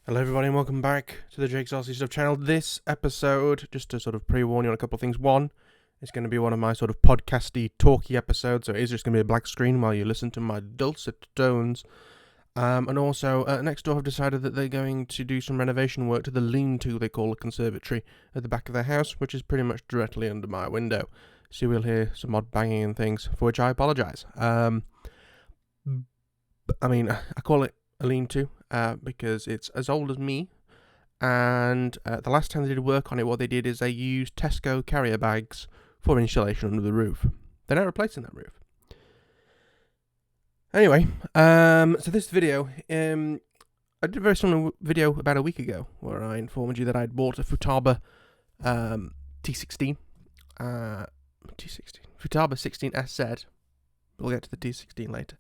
Hello everybody and welcome back to the Jake's RC Stuff channel. This episode, just to sort of pre-warn you on a couple of things. One, it's going to be one of my sort of podcasty, talky episodes, so it is just going to be a black screen while you listen to my dulcet tones. And also, next door have decided that they're going to do some renovation work to the lean-to they call a conservatory at the back of their house, which is pretty much directly under my window. So we'll hear some odd banging and things, for which I apologise. I call it a lean-to because it's as old as me, and the last time they did work on it, what they did is they used Tesco carrier bags for insulation under the roof. They're now replacing that roof. Anyway, so this video, I did a very similar video about a week ago where I informed you that I'd bought a Futaba T16, Futaba 16SZ. We'll get to the T16 later.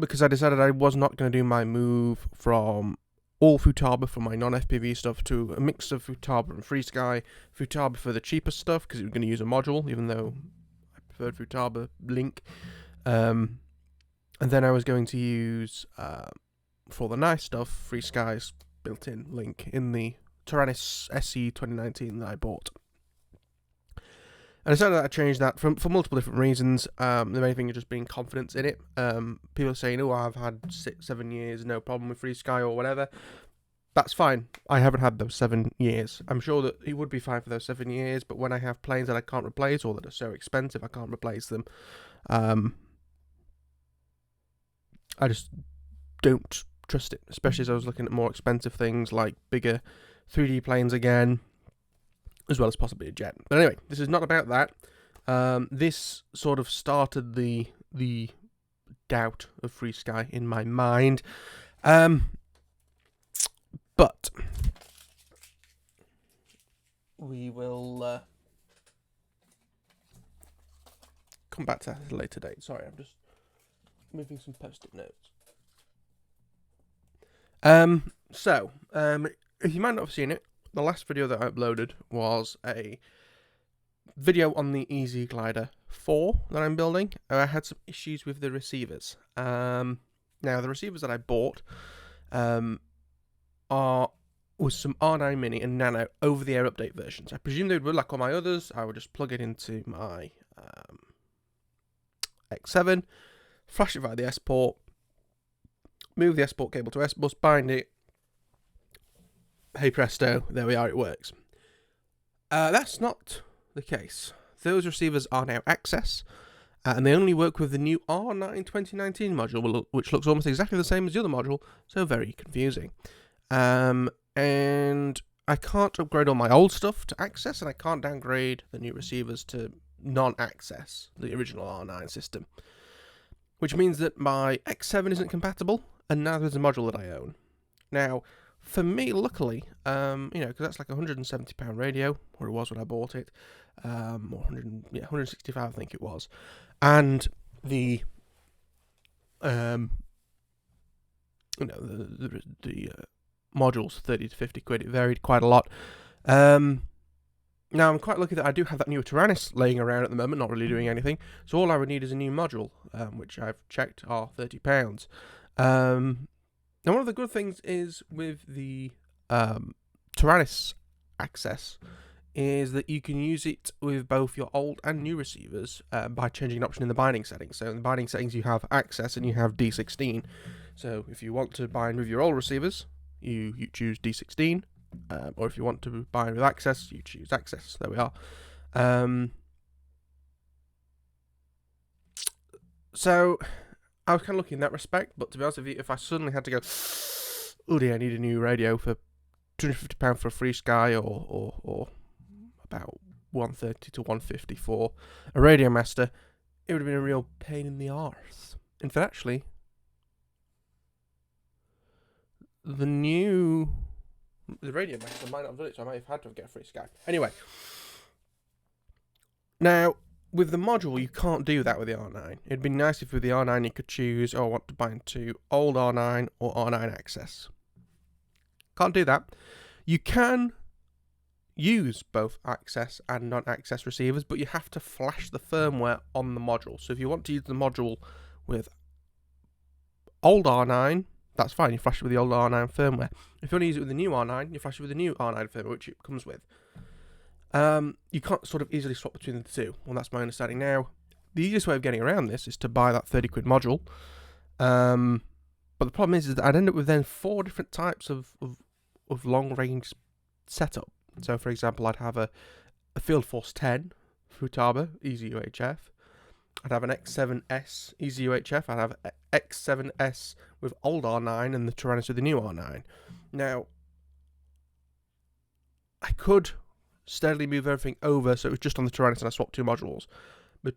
Because I decided I was not going to do my move from all Futaba for my non-FPV stuff to a mix of Futaba and FRSky. Futaba for the cheaper stuff because it was going to use a module, even though I preferred Futaba Link. And then I was going to use, for the nice stuff, FRSky's built-in link in the Tyrannus SE 2019 that I bought. And I decided that I changed that for multiple different reasons. The main thing is just being confidence in it. People are saying, oh, I've had 6-7 years, no problem with FRSky or whatever. That's fine. I haven't had those 7 years. I'm sure that it would be fine for those 7 years, but when I have planes that I can't replace or that are so expensive I can't replace them, I just don't trust it. Especially as I was looking at more expensive things like bigger 3D planes again, as well as possibly a jet. But anyway, this is not about that. This sort of started the doubt of FRSky in my mind. But we will come back to that at a later date. Sorry, I'm just moving some post-it notes. If you might not have seen it, the last video that I uploaded was a video on the Easy Glider 4 that I'm building. I had some issues with the receivers. Now, the receivers that I bought was some R9 Mini and Nano over-the-air update versions. I presume they would work like all my others. I would just plug it into my X7, flash it via the S-port, move the S-port cable to S-bus, bind it. Hey presto, there we are, it works. That's not the case. Those receivers are now Access, and they only work with the new R9 2019 module, which looks almost exactly the same as the other module, so very confusing. And I can't upgrade all my old stuff to Access, and I can't downgrade the new receivers to non-Access, the original R9 system. Which means that my X7 isn't compatible, and neither is the module that I own. Now, for me, luckily, because that's like a £170 radio, or it was when I bought it, or 165, I think it was, and the modules 30 to 50 quid. It varied quite a lot. Now I'm quite lucky that I do have that new Tyrannus laying around at the moment, not really doing anything. So all I would need is a new module, which I've checked are £30. Now, one of the good things is with the Tyrannus Access is that you can use it with both your old and new receivers by changing an option in the binding settings. So in the binding settings, you have Access and you have D16. So if you want to bind with your old receivers, you choose D16. Or if you want to bind with Access, you choose Access. There we are. So I was kind of looking in that respect, but to be honest with you, if I suddenly had to go, oh dear, I need a new radio for £250 for a FRSky or about £130 to £150 for a Radiomaster, it would have been a real pain in the arse. In fact, actually, the Radiomaster might not have done it, so I might have had to get a FRSky. Anyway, now, with the module, you can't do that with the R9. It'd be nice if with the R9 you could choose, I want to bind to old R9 or R9 Access. Can't do that. You can use both Access and non-Access receivers, but you have to flash the firmware on the module. So if you want to use the module with old R9, that's fine. You flash it with the old R9 firmware. If you want to use it with the new R9, you flash it with the new R9 firmware, which it comes with. You can't sort of easily swap between the two. Well, that's my understanding now. The easiest way of getting around this is to buy that 30 quid module. But the problem is that I'd end up with then 4 different types of long range setup. So, for example, I'd have a Field Force 10 Futaba, easy UHF. I'd have an X7S easy UHF. I'd have an X7S with old R9 and the Tyrannus with the new R9. Now, I could steadily move everything over so it was just on the Tyrannus and I swapped 2 modules. But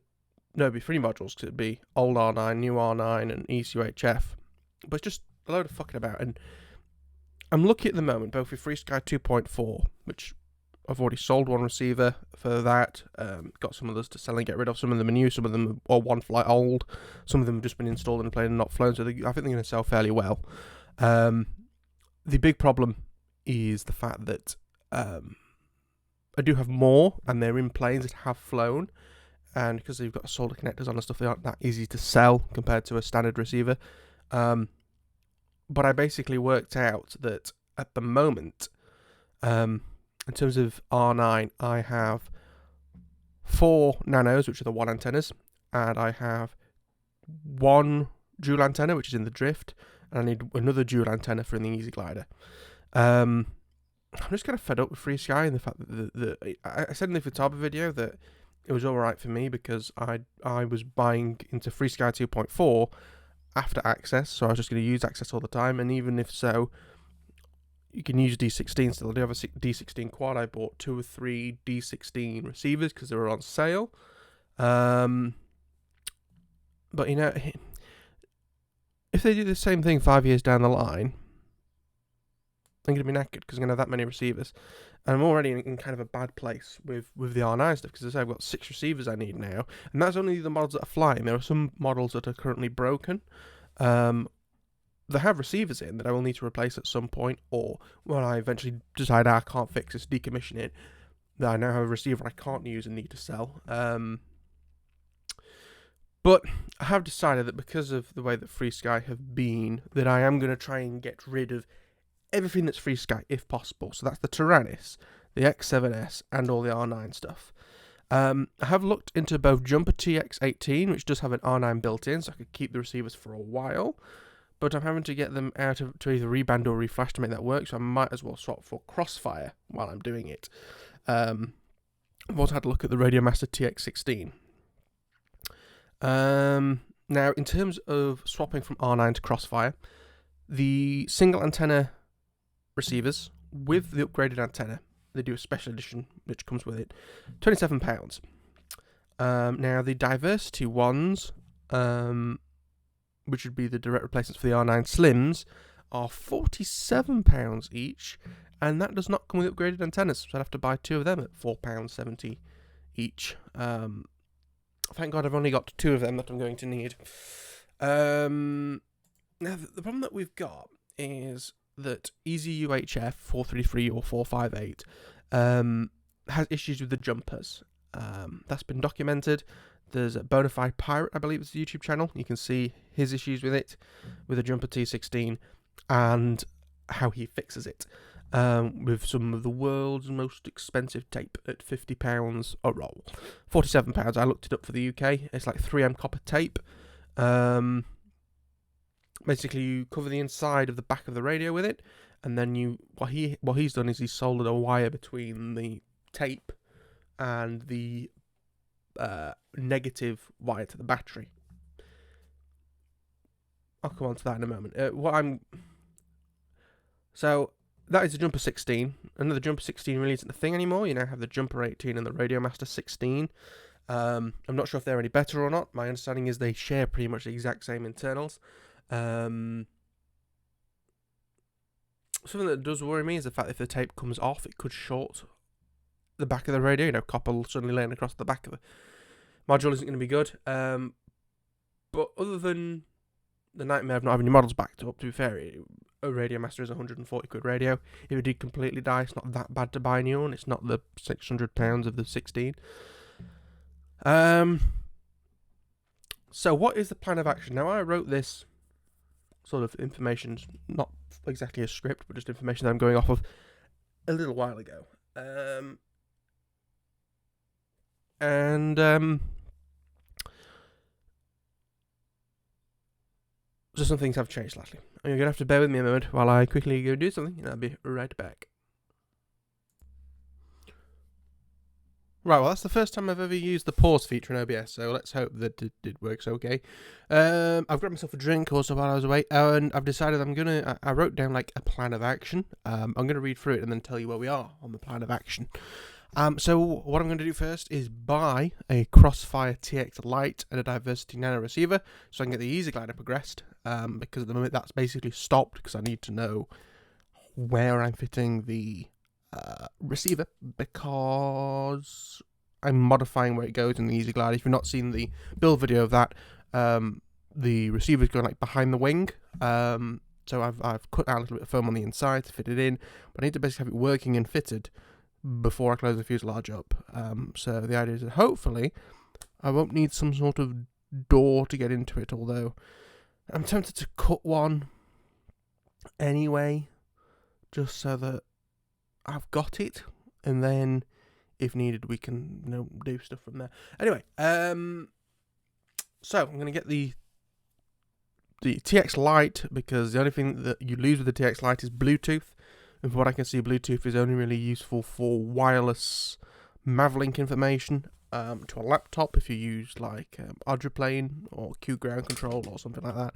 no, it'd be 3 modules because it'd be old R9, new R9, and easy UHF. But it's just a load of fucking about. And I'm lucky at the moment, both with FRSky 2.4, which I've already sold 1 receiver for that. Got some others to sell and get rid of. Some of them are new, some of them are 1 flight old. Some of them have just been installed and played and not flown, so I think they're going to sell fairly well. The big problem is the fact that I do have more, and they're in planes that have flown. And because they've got solder connectors on and stuff, they aren't that easy to sell compared to a standard receiver. But I basically worked out that at the moment, in terms of R9, I have 4 nanos, which are the 1 antennas, and I have 1 dual antenna, which is in the drift, and I need another dual antenna for in the Easy Glider. I'm just kind of fed up with FRSky and the fact that I said in the Futaba video that it was alright for me because I was buying into FRSky 2.4 after Access, so I was just going to use Access all the time, and even if so, you can use D16 still. I do have a D16 quad. I bought 2 or 3 D16 receivers because they were on sale. But you know, if they do the same thing 5 years down the line, I'm going to be knackered because I'm going to have that many receivers. And I'm already in kind of a bad place with the R9 stuff because as I say, I've got 6 receivers I need now. And that's only the models that are flying. There are some models that are currently broken. They have receivers in that I will need to replace at some point, or when I eventually decide I can't fix this, decommission it, that I now have a receiver I can't use and need to sell. But I have decided that because of the way that FRSky have been, that I am going to try and get rid of everything that's FRSky if possible. So that's the Tyrannus, the X7S, and all the R9 stuff. I have looked into both Jumper TX18, which does have an R9 built in, so I could keep the receivers for a while. But I'm having to get them out to either reband or reflash to make that work, so I might as well swap for Crossfire while I'm doing it. I've also had a look at the Radiomaster TX16. Now, in terms of swapping from R9 to Crossfire, the single antenna receivers with the upgraded antenna, they do a special edition which comes with it, £27. Now, the Diversity ones, which would be the direct replacements for the R9 Slims, are £47 each, and that does not come with upgraded antennas, so I'd have to buy 2 of them at £4.70 each. Thank God I've only got 2 of them that I'm going to need. Now, the problem that we've got is that Easy UHF 433 or 458 has issues with the jumpers. That's been documented. There's a Bonafide Pirate, I believe it's the YouTube channel. You can see his issues with it, with the Jumper T16, and how he fixes it. With some of the world's most expensive tape at £50 a roll. £47, I looked it up for the UK. It's like 3M copper tape. Basically, you cover the inside of the back of the radio with it, and then what he's done is he's soldered a wire between the tape and the negative wire to the battery. I'll come on to that in a moment. So that is the Jumper 16. Another Jumper 16 really isn't a thing anymore. You now have the Jumper 18 and the Radiomaster 16. I'm not sure if they're any better or not. My understanding is they share pretty much the exact same internals. Something that does worry me is the fact that if the tape comes off, it could short the back of the radio. You know, copper suddenly laying across the back of the module isn't going to be good. But other than the nightmare of not having your models backed up, to be fair, a Radiomaster is a 140 quid radio. If it did completely die, it's not that bad to buy a new one. It's not the £600 of the 16. So what is the plan of action? Now, I wrote this sort of information, not exactly a script, but just information that I'm going off of a little while ago. So some things have changed slightly. And you're going to have to bear with me a moment while I quickly go do something, and I'll be right back. Right, well, that's the first time I've ever used the pause feature in OBS, so let's hope that it works okay. I've grabbed myself a drink also while I was away, and I've decided I wrote down like a plan of action. I'm going to read through it and then tell you where we are on the plan of action. So what I'm going to do first is buy a Crossfire TX Lite and a Diversity Nano receiver, so I can get the Easy Glider progressed, because at the moment that's basically stopped, because I need to know where I'm fitting the receiver, because I'm modifying where it goes in the Easy Glider. If you've not seen the build video of that, the receiver's going like behind the wing, so I've cut out a little bit of foam on the inside to fit it in, but I need to basically have it working and fitted before I close the fuselage up. So the idea is that hopefully I won't need some sort of door to get into it, although I'm tempted to cut one anyway, just so that I've got it, and then if needed we can do stuff from there. Anyway, so I'm going to get the TX Lite, because the only thing that you lose with the TX Lite is Bluetooth. And from what I can see, Bluetooth is only really useful for wireless Mavlink information to a laptop if you use like Audioplane or Q Ground Control or something like that,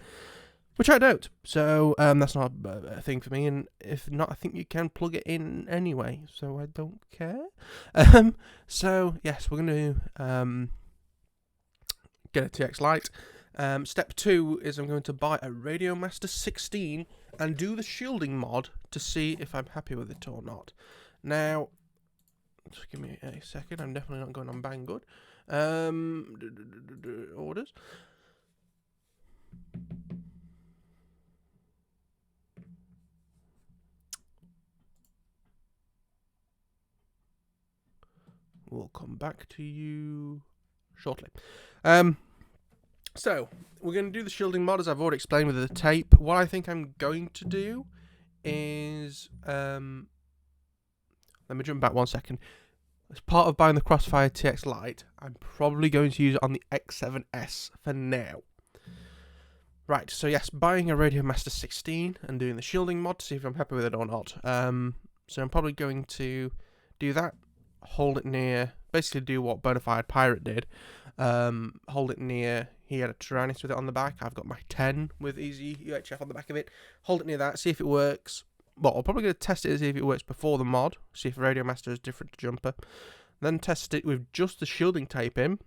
which I don't. So that's not a thing for me, and if not, I think you can plug it in anyway, so I don't care. So yes, we're going to get a TX Lite. Step 2 is I'm going to buy a Radiomaster 16 and do the shielding mod to see if I'm happy with it or not. Now, just give me a second. I'm definitely not going on Banggood. Orders. We'll come back to you shortly. So, we're going to do the shielding mod, as I've already explained with the tape. What I think I'm going to do is, let me jump back 1 second. As part of buying the Crossfire TX Lite, I'm probably going to use it on the X7S for now. Right, so yes, buying a Radiomaster 16 and doing the shielding mod to see if I'm happy with it or not. So I'm probably going to do that, hold it near, basically do what Bonafide Pirate did. Hold it near, he had a Tyrannus with it on the back, I've got my 10 with Easy UHF on the back of it. Hold it near that, see if it works. Well, I'm probably going to test it to see if it works before the mod, see if Radiomaster is different to Jumper. Then test it with just the shielding tape in,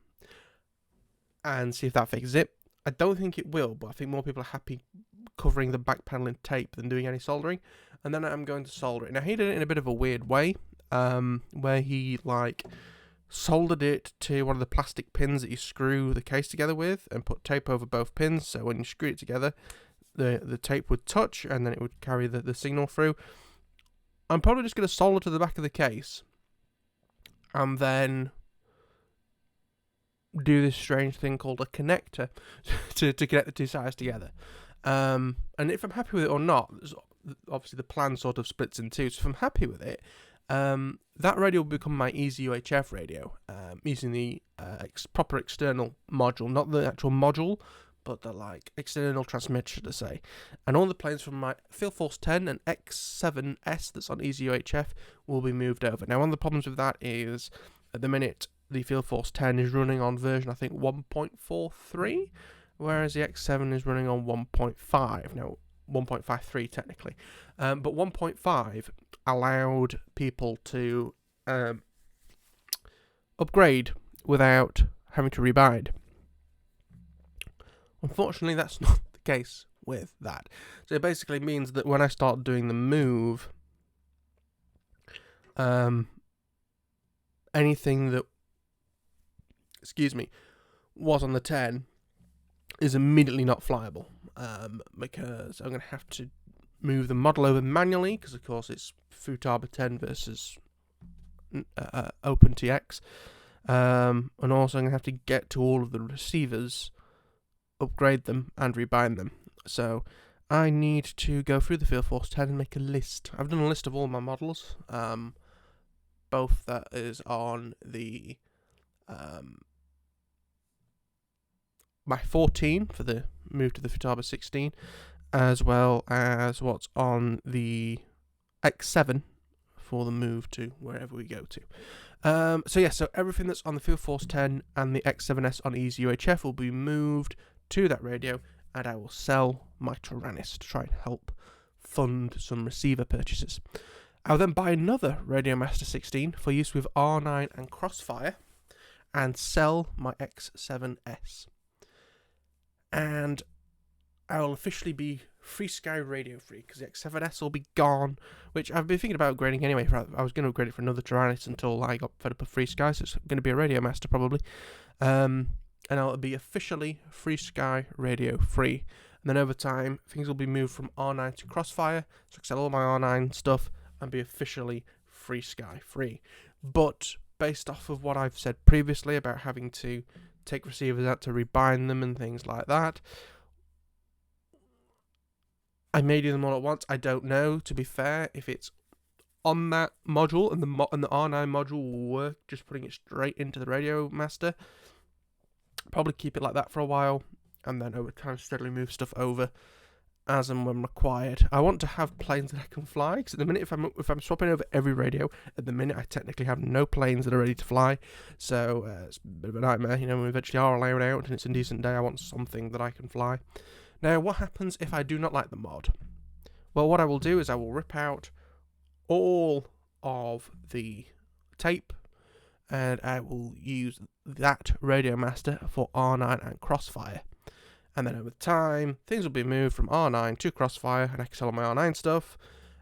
and see if that fixes it. I don't think it will, but I think more people are happy covering the back panel in tape than doing any soldering. And then I'm going to solder it. Now, he did it in a bit of a weird way, where he, like, soldered it to one of the plastic pins that you screw the case together with and put tape over both pins, so when you screw it together, the tape would touch and then it would carry the signal through. I'm probably just going to solder to the back of the case and then do this strange thing called a connector to connect the two sides together. And if I'm happy with it or not, obviously the plan sort of splits in two, so if I'm happy with it, that radio will become my Easy UHF radio, using the proper external module, not the actual module, but the like external transmitter, to say. And all the planes from my Field Force 10 and X7S that's on Easy UHF will be moved over. Now, one of the problems with that is, at the minute, the Field Force 10 is running on version, I think, 1.43, whereas the X7 is running on 1.5. Now, 1.53 technically. But 1.5 allowed people to upgrade without having to rebind. Unfortunately, that's not the case with that. So it basically means that when I start doing the move, anything that, was on the 10 is immediately not flyable, because I'm going to have to move the model over manually, because of course it's Futaba 10 versus OpenTX, and also I'm going to have to get to all of the receivers, upgrade them and rebind them. So I need to go through the Field Force 10 and make a list. I've done a list of all my models, both that is on the my 14 for the move to the Futaba 16, as well as what's on the X7 for the move to wherever we go to. So everything that's on the Field Force 10 and the X7S on Easy UHF will be moved to that radio, and I will sell my Tyrannus to try and help fund some receiver purchases. I'll then buy another Radiomaster 16 for use with R9 and Crossfire, and sell my X7S. And I will officially be FRSky radio free, because the X7S will be gone, which I've been thinking about upgrading anyway. I was going to upgrade it for another Tyrannus until I got fed up with FRSky, so it's going to be a Radiomaster probably. And I'll be officially FRSky radio free. And then over time, things will be moved from R9 to Crossfire, so I can sell all my R9 stuff and be officially FRSky free. But based off of what I've said previously about having to take receivers out to rebind them and things like that, I may do them all at once. I don't know, to be fair, if it's on that module and the R9 module will work, just putting it straight into the Radiomaster. Probably keep it like that for a while, and then over time steadily move stuff over as and when required. I want to have planes that I can fly, because at the minute, if I'm swapping over every radio, at the minute I technically have no planes that are ready to fly, so it's a bit of a nightmare. You know, when we eventually are allowed out and it's a decent day, I want something that I can fly. Now, what happens if I do not like the mod? Well, what I will do is I will rip out all of the tape, and I will use that Radiomaster for R9 and Crossfire. And then over time, things will be moved from R9 to Crossfire, and I can sell all my R9 stuff.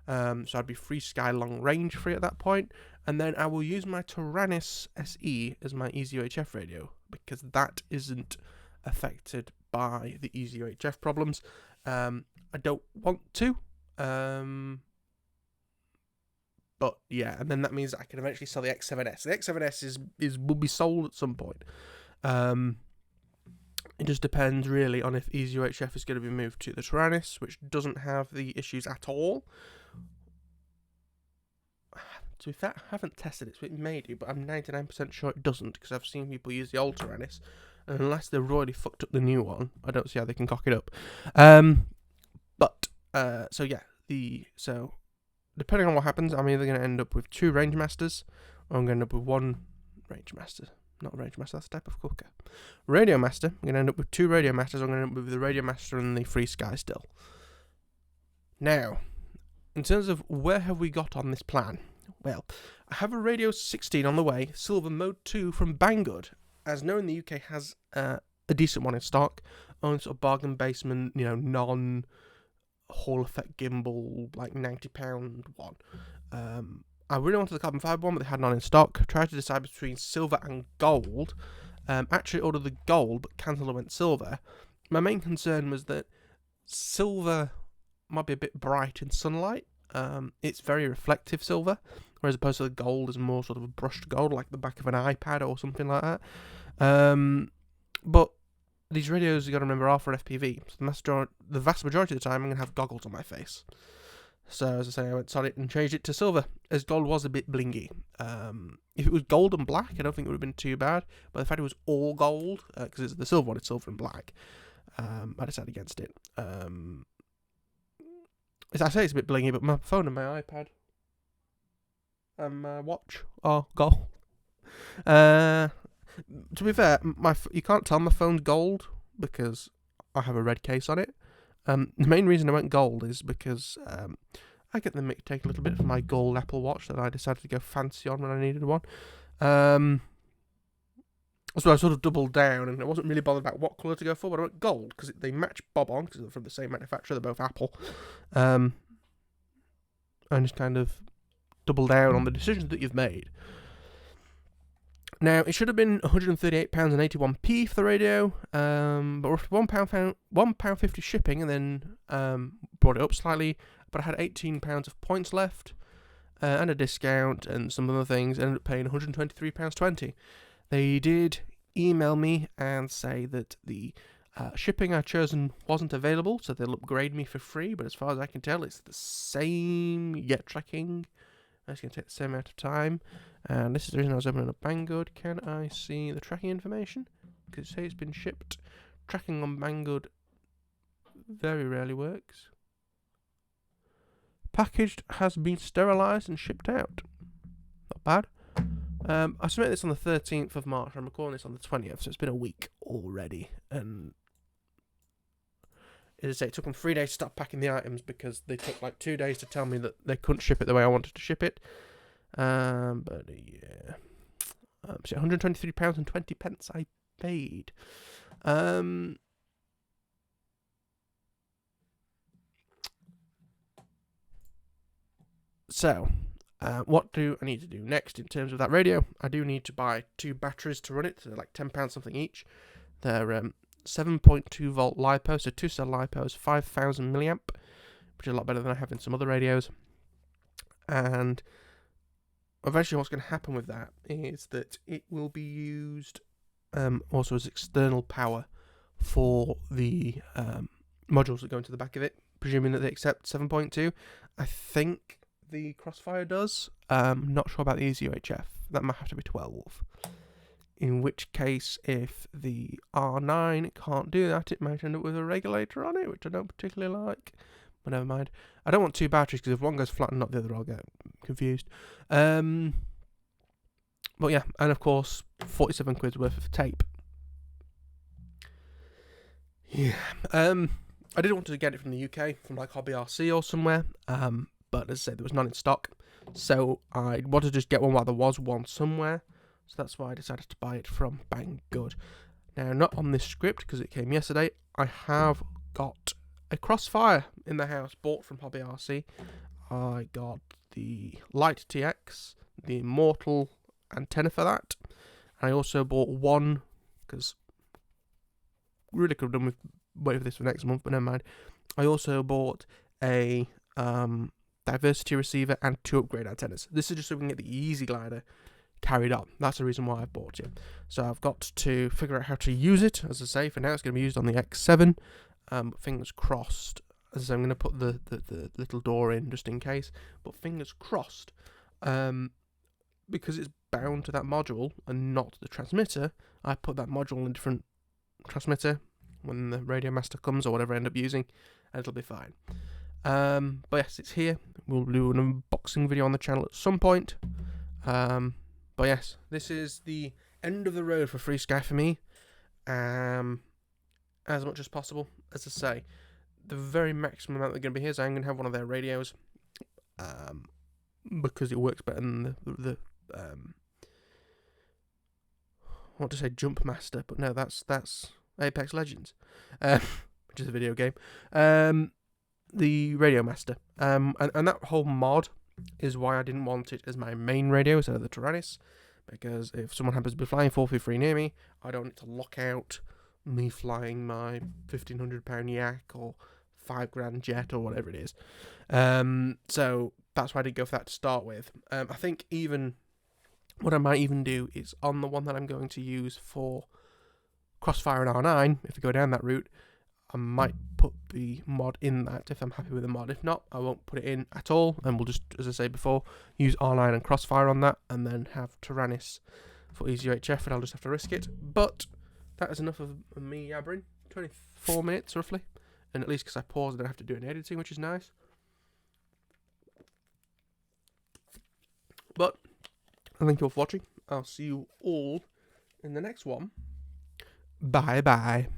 So I'd be FRSky long range free at that point. And then I will use my Tyrannus SE as my Easy UHF radio, because that isn't affected by the Easy UHF problems. I don't want to. But yeah, and then that means I can eventually sell the X7S. The X7S will be sold at some point. It just depends really on if Easy UHF is going to be moved to the Tyrannus, which doesn't have the issues at all. To be fair, I haven't tested it, so it may do, but I'm 99% sure it doesn't, because I've seen people use the old Tyrannus, and unless they've already fucked up the new one, I don't see how they can cock it up. So depending on what happens, I'm either going to end up with 2 Rangemasters, or I'm going to end up with 1 Rangemaster. Not Rangemaster, that's a type of cooker. Radiomaster, I'm going to end up with 2 Radiomasters, I'm going to end up with the Radiomaster and the FRSky still. Now, in terms of where have we got on this plan? Well, I have a Radio 16 on the way, Silver Mode 2 from Banggood, as no one in the UK has a decent one in stock, only sort of bargain basement, you know, non-Hall effect gimbal, like £90 one. I really wanted the carbon fibre one, but they had none in stock. Tried to decide between silver and gold. Actually ordered the gold, but cancelled and went silver. My main concern was that silver might be a bit bright in sunlight. It's very reflective silver, whereas opposed to the gold is more sort of a brushed gold, like the back of an iPad or something like that. But these radios, you got to remember, are for FPV. So the vast majority of the time, I'm going to have goggles on my face. So, as I say, I went solid and changed it to silver, as gold was a bit blingy. If it was gold and black, I don't think it would have been too bad. But the fact it was all gold, because it's the silver one, it's silver and black, I decided against it. I say it's a bit blingy, but my phone and my iPad and my watch are gold. To be fair, you can't tell my phone's gold because I have a red case on it. The main reason I went gold is because I get them to take a little bit from my gold Apple Watch that I decided to go fancy on when I needed one. So I sort of doubled down, and I wasn't really bothered about what colour to go for, but I went gold because they match bob on, because they're from the same manufacturer, they're both Apple. And just kind of double down on the decisions that you've made. Now, it should have been £138.81 for the radio, but roughly £1.50 shipping, and then brought it up slightly, but I had £18 of points left, and a discount, and some other things. I ended up paying £123.20. They did email me and say that the Shipping I've chosen wasn't available, so they'll upgrade me for free, but as far as I can tell, it's the same. Yet tracking. It's going to take the same amount of time. And this is the reason I was opening up Banggood. Can I see the tracking information? Because it says it's been shipped. Tracking on Banggood very rarely works. Packaged has been sterilised and shipped out. Not bad. I submitted this on the 13th of March. I'm recording this on the 20th, so it's been a week already. And as I say, it took them 3 days to start packing the items because they took like 2 days to tell me that they couldn't ship it the way I wanted to ship it. But yeah, so £123.20 I paid. So, what do I need to do next in terms of that radio? I do need to buy 2 batteries to run it. So they're like £10 something each. They're 7.2 volt LiPo, so 2-cell LiPos, 5,000 milliamp, which is a lot better than I have in some other radios. And eventually what's going to happen with that is that it will be used also as external power for the modules that go into the back of it, presuming that they accept 7.2. I think the Crossfire does. Not sure about the Easy UHF. That might have to be 12. In which case, if the R9 can't do that, it might end up with a regulator on it, which I don't particularly like. But never mind. I don't want 2 batteries, because if one goes flat and not the other, I'll get confused. But yeah, and of course, 47 quid's worth of tape. Yeah. I did want to get it from the UK, from like Hobby RC or somewhere. But as I said, there was none in stock. So I wanted to just get one while there was one somewhere. So that's why I decided to buy it from Banggood. Now, not on this script, because it came yesterday. I have got a Crossfire in the house, bought from Hobby RC. I got the Light TX, the Immortal antenna for that. I also bought one, because really could have done with wait for this for next month, but never mind. I also bought a diversity receiver and 2 upgrade antennas. This is just so we can get the Easy Glider carried on. That's the reason why I bought it. So I've got to figure out how to use it. As I say, for now it's going to be used on the X7. Fingers crossed. As I say, I'm going to put the little door in just in case. But fingers crossed, because it's bound to that module and not the transmitter, I put that module in a different transmitter when the Radiomaster comes or whatever I end up using, and it'll be fine. But yes, it's here. We'll do an unboxing video on the channel at some point. But yes, this is the end of the road for FRSky for me. As much as possible. As I say, the very maximum amount they're going to be here is I'm going to have one of their radios. Because it works better than the I want to say Jump Master, but no, that's Apex Legends, which is a video game. The Radiomaster. And that whole mod is why I didn't want it as my main radio instead of the Tyrannus, because if someone happens to be flying 453 near me, I don't need to lock out me flying my £1,500 yak or £5,000 jet or whatever it is. So that's why I did go for that to start with. I think even what I might even do is on the one that I'm going to use for Crossfire and R9, if we go down that route, I might put the mod in that if I'm happy with the mod. If not, I won't put it in at all, and we'll just, as I say before, use R9 and Crossfire on that, and then have Tyrannus for Easy UHF, and I'll just have to risk it. But that is enough of me yabbering. 24 minutes, roughly. And at least because I paused, I don't have to do any editing, which is nice. But thank you all for watching. I'll see you all in the next one. Bye-bye.